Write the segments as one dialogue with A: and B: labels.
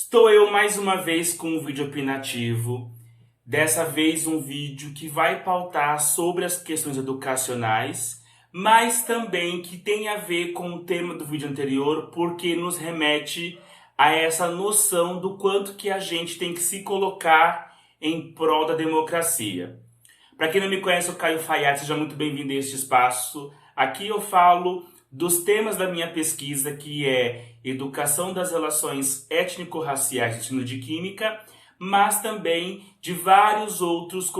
A: Estou eu mais uma vez com um vídeo opinativo, dessa vez um vídeo que vai pautar sobre as questões educacionais, mas também que tem a ver com o tema do vídeo anterior, porque nos remete a essa noção do quanto que a gente tem que se colocar em prol da democracia. Para quem não me conhece, eu Caio Fayad, seja muito bem-vindo a este espaço. Aqui eu falo dos temas da minha pesquisa, que é educação das relações étnico-raciais no ensino de química, mas também de vários outros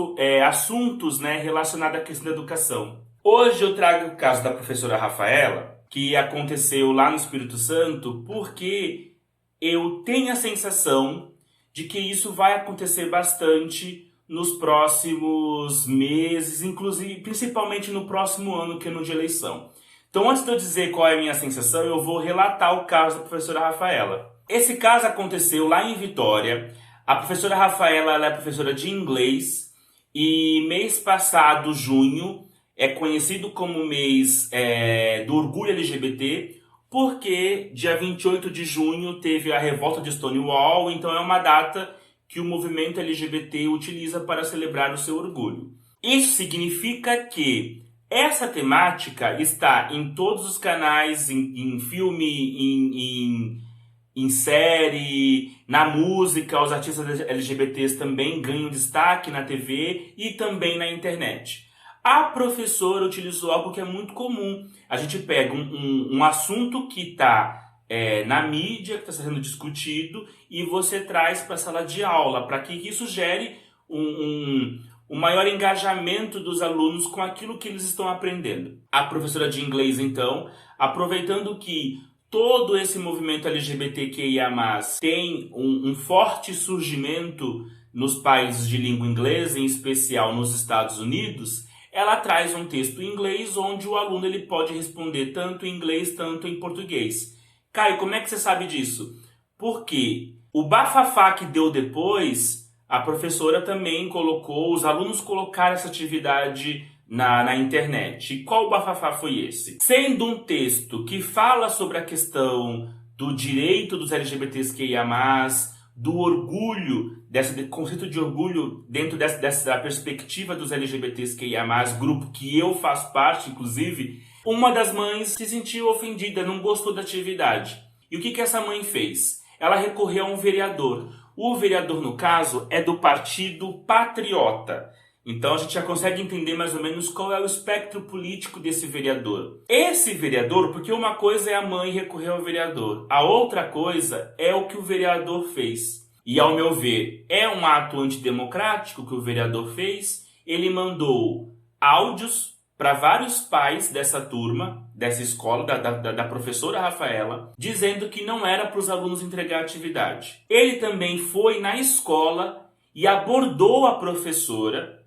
A: assuntos relacionados à questão da educação. Hoje eu trago o caso da professora Rafaela, que aconteceu lá no Espírito Santo, porque eu tenho a sensação de que isso vai acontecer bastante nos próximos meses, inclusive principalmente no próximo ano, que é no de eleição. Então, antes de eu dizer qual é a minha sensação, eu vou relatar o caso da professora Rafaela. Esse caso aconteceu lá em Vitória. A professora Rafaela ela é professora de inglês e mês passado, junho, é conhecido como mês do orgulho LGBT, porque dia 28 de junho teve a revolta de Stonewall, então é uma data que o movimento LGBT utiliza para celebrar o seu orgulho. Isso significa que essa temática está em todos os canais, em filme, em série, na música. Os artistas LGBTs também ganham destaque na TV e também na internet. A professora utilizou algo que é muito comum. A gente pega um assunto que está na mídia, que está sendo discutido, e você traz para a sala de aula, para que isso gere um maior engajamento dos alunos com aquilo que eles estão aprendendo. A professora de inglês, então, aproveitando que todo esse movimento LGBTQIA+, tem um forte surgimento nos países de língua inglesa, em especial nos Estados Unidos, ela traz um texto em inglês onde o aluno ele pode responder tanto em inglês, tanto em português. Caio, como é que você sabe disso? Porque o bafafá que deu depois, a professora também colocou, os alunos colocaram essa atividade na internet. E qual bafafá foi esse? Sendo um texto que fala sobre a questão do direito dos LGBTQIA+, do orgulho, desse conceito de orgulho dentro dessa perspectiva dos LGBTQIA+, grupo que eu faço parte, inclusive, uma das mães se sentiu ofendida, não gostou da atividade. E o que essa mãe fez? Ela recorreu a um vereador. O vereador, no caso, é do Partido Patriota. Então a gente já consegue entender mais ou menos qual é o espectro político desse vereador. Esse vereador, porque uma coisa é a mãe recorrer ao vereador, a outra coisa é o que o vereador fez. E ao meu ver, é um ato antidemocrático que o vereador fez. Ele mandou áudios para vários pais dessa turma, dessa escola, da professora Rafaela, dizendo que não era para os alunos entregar atividade. Ele também foi na escola e abordou a professora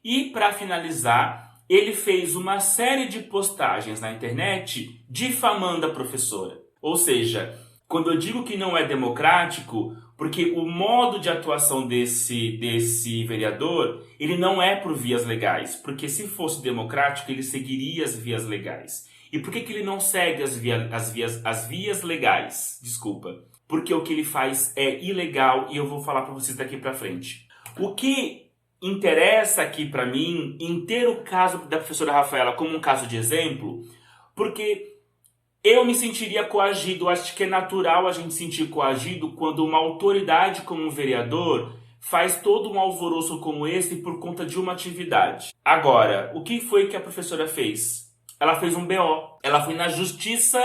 A: e, para finalizar, ele fez uma série de postagens na internet difamando a professora. Ou seja, quando eu digo que não é democrático, porque o modo de atuação desse vereador, ele não é por vias legais. Porque se fosse democrático, ele seguiria as vias legais. E por que ele não segue as vias legais? Desculpa. Porque o que ele faz é ilegal e eu vou falar para vocês daqui para frente. O que interessa aqui para mim, em ter o caso da professora Rafaela como um caso de exemplo, porque eu me sentiria coagido, acho que é natural a gente sentir coagido quando uma autoridade como um vereador faz todo um alvoroço como esse por conta de uma atividade. Agora, o que foi que a professora fez? Ela fez um BO. Ela foi na justiça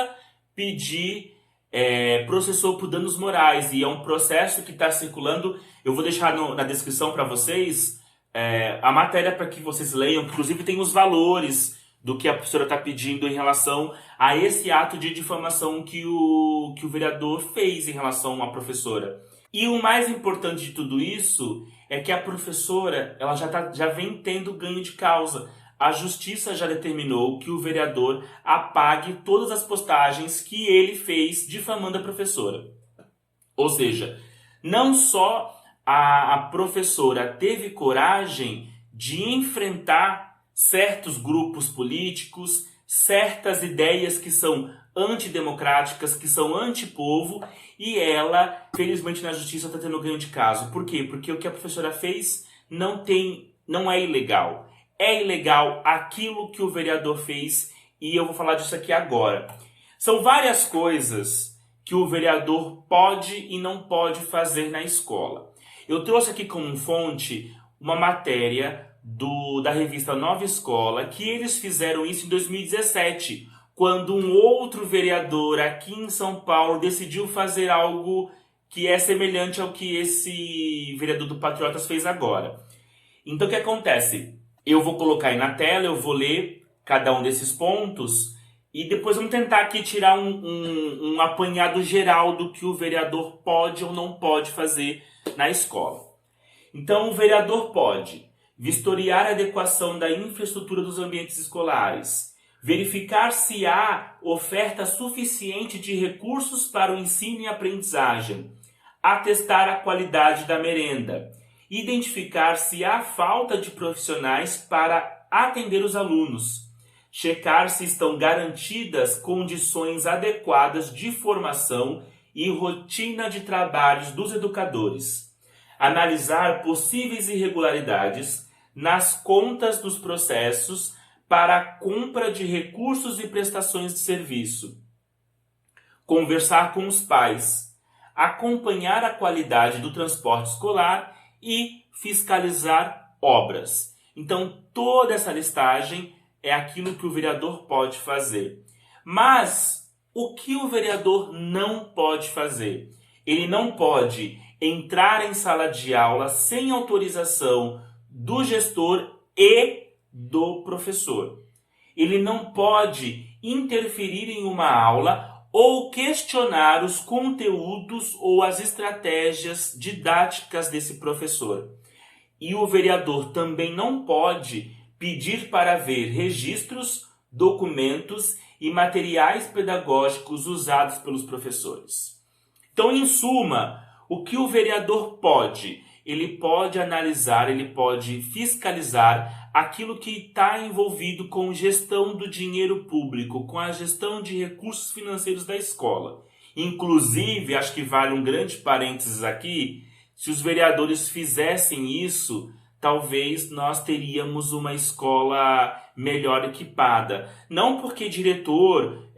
A: pedir, processou por danos morais, e é um processo que está circulando. Eu vou deixar na descrição para vocês a matéria para que vocês leiam, inclusive tem os valores do que a professora está pedindo em relação a esse ato de difamação que o vereador fez em relação à professora. E o mais importante de tudo isso é que a professora ela já vem tendo ganho de causa. A justiça já determinou que o vereador apague todas as postagens que ele fez difamando a professora. Ou seja, não só a professora teve coragem de enfrentar certos grupos políticos, certas ideias que são antidemocráticas, que são antipovo, e ela, felizmente na justiça, está tendo ganho de caso. Por quê? Porque o que a professora fez não é ilegal. É ilegal aquilo que o vereador fez, e eu vou falar disso aqui agora. São várias coisas que o vereador pode e não pode fazer na escola. Eu trouxe aqui como fonte uma matéria da revista Nova Escola, que eles fizeram isso em 2017, quando um outro vereador aqui em São Paulo decidiu fazer algo que é semelhante ao que esse vereador do Patriotas fez agora. Então o que acontece? Eu vou colocar aí na tela, eu vou ler cada um desses pontos e depois vamos tentar aqui tirar um apanhado geral do que o vereador pode ou não pode fazer na escola. Então o vereador pode vistoriar a adequação da infraestrutura dos ambientes escolares, verificar se há oferta suficiente de recursos para o ensino e aprendizagem, atestar a qualidade da merenda, identificar se há falta de profissionais para atender os alunos, checar se estão garantidas condições adequadas de formação e rotina de trabalhos dos educadores, analisar possíveis irregularidades nas contas dos processos para a compra de recursos e prestações de serviço, conversar com os pais, acompanhar a qualidade do transporte escolar e fiscalizar obras. Então, toda essa listagem é aquilo que o vereador pode fazer. Mas o que o vereador não pode fazer? Ele não pode entrar em sala de aula sem autorização do gestor e do professor. Ele não pode interferir em uma aula ou questionar os conteúdos ou as estratégias didáticas desse professor. E o vereador também não pode pedir para ver registros, documentos e materiais pedagógicos usados pelos professores. Então, em suma, o que o vereador pode? Ele pode analisar, ele pode fiscalizar aquilo que está envolvido com gestão do dinheiro público, com a gestão de recursos financeiros da escola. Inclusive, acho que vale um grande parênteses aqui, se os vereadores fizessem isso, talvez nós teríamos uma escola melhor equipada. Não porque diretor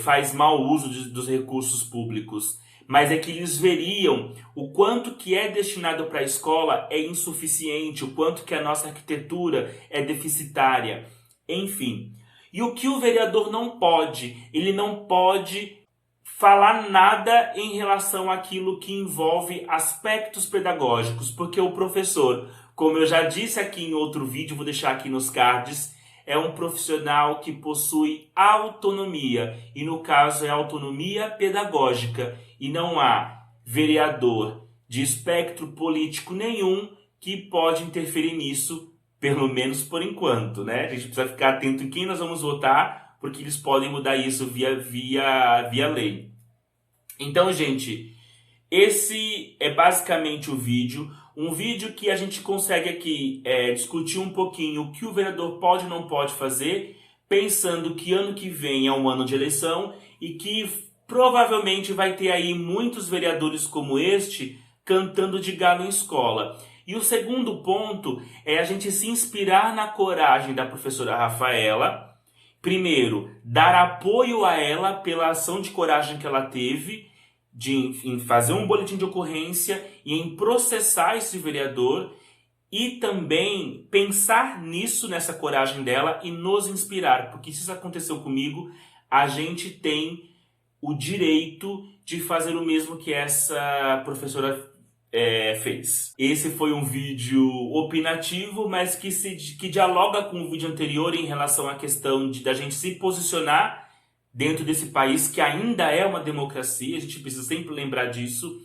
A: faz mau uso dos recursos públicos, mas é que eles veriam o quanto que é destinado para a escola é insuficiente, o quanto que a nossa arquitetura é deficitária, enfim. E o que o vereador não pode? Ele não pode falar nada em relação àquilo que envolve aspectos pedagógicos, porque o professor, como eu já disse aqui em outro vídeo, vou deixar aqui nos cards, é um profissional que possui autonomia, e no caso é autonomia pedagógica, e não há vereador de espectro político nenhum que pode interferir nisso, pelo menos por enquanto, né? A gente precisa ficar atento em quem nós vamos votar, porque eles podem mudar isso via lei. Então, gente, esse é basicamente o vídeo. Um vídeo que a gente consegue aqui discutir um pouquinho o que o vereador pode ou não pode fazer, pensando que ano que vem é um ano de eleição e que provavelmente vai ter aí muitos vereadores como este cantando de galo em escola. E o segundo ponto é a gente se inspirar na coragem da professora Rafaela. Primeiro, dar apoio a ela pela ação de coragem que ela teve em fazer um boletim de ocorrência e em processar esse vereador, e também pensar nessa coragem dela e nos inspirar, porque se isso aconteceu comigo, a gente tem o direito de fazer o mesmo que essa professora fez. Esse foi um vídeo opinativo, mas que dialoga com o vídeo anterior em relação à questão da gente se posicionar dentro desse país que ainda é uma democracia. A gente precisa sempre lembrar disso.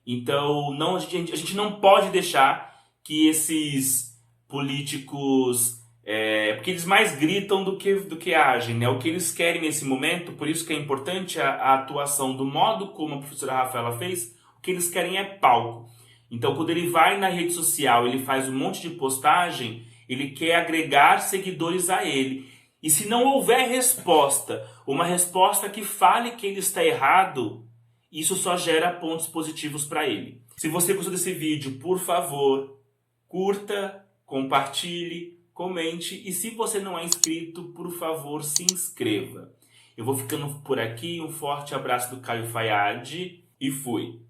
A: Então a gente não pode deixar que esses políticos... porque eles mais gritam do que agem, né? O que eles querem nesse momento, por isso que é importante a atuação do modo como a professora Rafaela fez. O que eles querem é palco. Então, quando ele vai na rede social, ele faz um monte de postagem, ele quer agregar seguidores a ele. E se não houver resposta, uma resposta que fale que ele está errado, isso só gera pontos positivos para ele. Se você gostou desse vídeo, por favor, curta, compartilhe, comente. E se você não é inscrito, por favor, se inscreva. Eu vou ficando por aqui. Um forte abraço do Caio Fayad e fui!